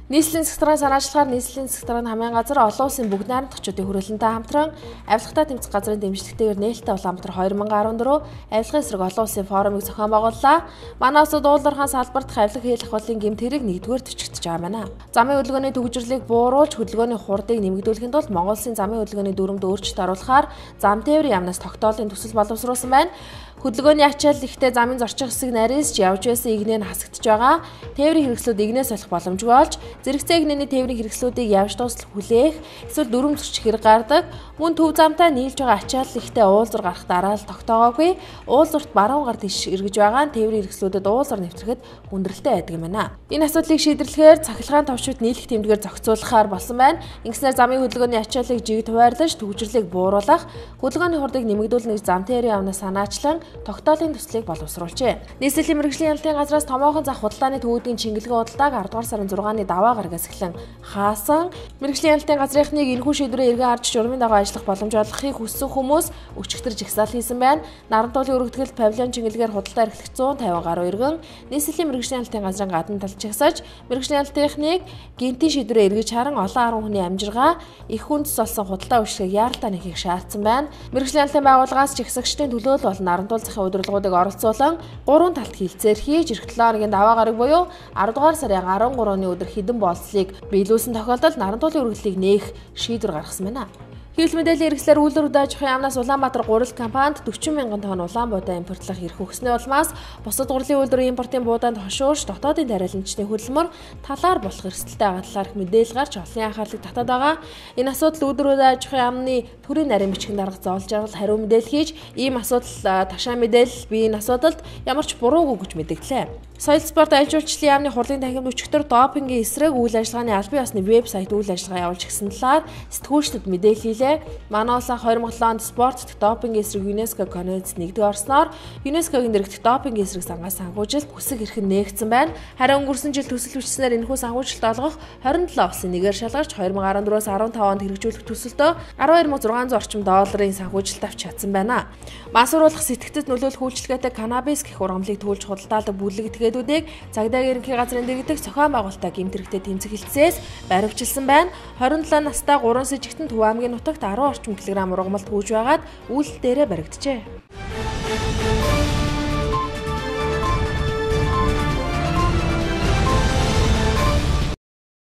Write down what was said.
Нийслэлийн засгийн санаачлагаар нийслэлийн засгийн хамгаалсан газар олон улсын бүгд найрамдагчдын хүрээлэнтэй хамтран авилгатай тэмцэх газрын дэмжлэгтэйгээр нээлттэй Улаанбаатар 2014 авилгын эсрэг олон улсын форумыг зохион байгууллаа. Манай улсад уулуурхаан салбарт авилга хийх ахвалын гэмт хэрэг нэгдүгээр төчигдөж байгаа байна. Замын хөдөлгөөний төвөгжрлийг бууруулж хөдөлгөөний хурдыг нэмэгдүүлэхийн тулд Монгол Улсын замын хөдөлгөөний дүрмд өөрчлөлт оруулахаар зам тээврийн яамнаас тогтоолын төсөл боловсруулсан байна. Хөдөлгөөний ачаал ихтэй замын зорчих хэсэг нарийсч явж байсан игнээ нь хасагдж байгаа. Тээврийн хэрэгслүүд игнээс солих боломжгүй болж зэрэгцээ игнэний тээврийн хэрэгслүүдийг явж дуусал хүлээх эсвэл дүрм зөрчих хэрэг гардаг. Мөн төв замтай нийлж байгаа ачаал ихтэй уулзур гарах дараа л тогтоогоогүй. Уулзурт баруун гар тийш эргэж байгаа нь тээврийн хэрэгслүүдэд уулзур нэвтрэхэд хүндрэлтэй байдаг юм байна. Энэ асуудлыг шийдэрлэхээр цахилгаан товчууд нийлэх тэмдгээр зохицуулахаар болсон байна. Ингэснээр замын хөдөлгөөний ачааллыг жиг хуваарлаж төвөгжрлийг бууруулах, хөдөлгөөний хурдыг нэмэгдүүлнэ гэж зам тээврийн яамнаас санаачлан тогтоолын төслийг боловсруулжээ. Нийслэлийн мэргэжлийн ялалтын газраас томоохон зах худалдааны төвүүдийн чингэлгээ худалдааг 10 дугаар сарын 6-ны даваа гарагаас эхлэн хаасан. Мэргэжлийн ялалтын газрынхныг энэхүү шийдвэрээ эргэн харж журмын дагуу ажиллах боломж олгохыг хүссэн хүмүүс өчигдөр жагсаал хийсэн байна. Нарантуулын өргөдгөлд павильон чингэлгээр худалдаа эрхлэх 150 гаруй иргэн нийслэлийн мэргэжлийн ялалтын газрын гадна талд жагсаж мэргэжлийн ялалтынхныг гинтийн шийдвэрээ эргэж харан олон 10 хүний амжиргаа их хүнс болсон худалдаа үйлчлэгийг яаралтай нэхийг шаардсан байна. Мэргэжлийн ялалтын байгууллагаас жагсагчдын төлөөлөл болон нарантуул удирдлагуудыг оролцуулан 3 талд хилцээр хийж эх 7 хоногийн даваа гараг буюу 10 дугаар сарын 13-ны өдөр хідэн болцлыг биелүүлсэн тохиолдолд нарантуулын өргөдлийг нээх шийдвэр гаргасан байна. Хэвлэл мэдээллийн хэрэгслээр үйлдвэр даажихын яамнаас Улаанбаатар гурил компанид 40 мянган тонн улаан буудаа импортлох эрх өгснөө улмаас бусад гурилын үйлдвэрийн импортын буудаанд хошуурч дотоодын тариаланчны хөдөлмөр талаар болох эрсдэлтэй байгаа талаарх мэдээлэл гарч олонний анхаарлыг татаад байгаа. Энэ асуудал үйлдвэр даажихын яамны төрийн нарийн бичгийн дарга зоолж жаргал хариу мэдээлэл хийж ийм асуудал ташаа мэдээлэл бие энэ асуудалд ямар ч буруугүй гэж мэдгдлээ. Соёл спорт аж үйлчлэлийн яамны хурлын танхимд өчигдөр допингийн эсрэг үйл ажиллагааны албан ёсны вебсайт үйл ажиллагаа явуулж гисэн талаар сэтгүүлчдэд мэдээлэл хийлээ. Манай улс 2007 онд спортт допингийн эсрэг ЮНЕСКО конвенцэд нэгдүгээр орсноор ЮНЕСКОгийн дэргэдэх допингийн эсрэг санхүүжилт бүсэг эрхэн нээгдсэн байна. Харин өнгөрсөн жил төсөл хүчснээр энэхүү санхүүжилт олгох 27 улсын нэгээр шалгарч 2014-өөс 15 онд хэрэгжүүлэх төсөлтөө 12,600 орчим долларын санхүүжилт авч чадсан байна. Масууруулах сэтгцэд нөлөөлөх үйлчилгээтэй канабис гэх ургамлыг төлж худалдаалдаг бүлэг этгээдүүдийг цагдаагийн ерөнхий газрын дэргэдэх зохион байгуулалтаа гэмт хэрэгтээ тэмцэх хэлтсээс баривчилсан байна. 27 настай 3 сэжигтэн Төв аймгийн нутагт 10 орчим килограмм ургамал түүж байгаад үйлдэл дээрээ баригджээ.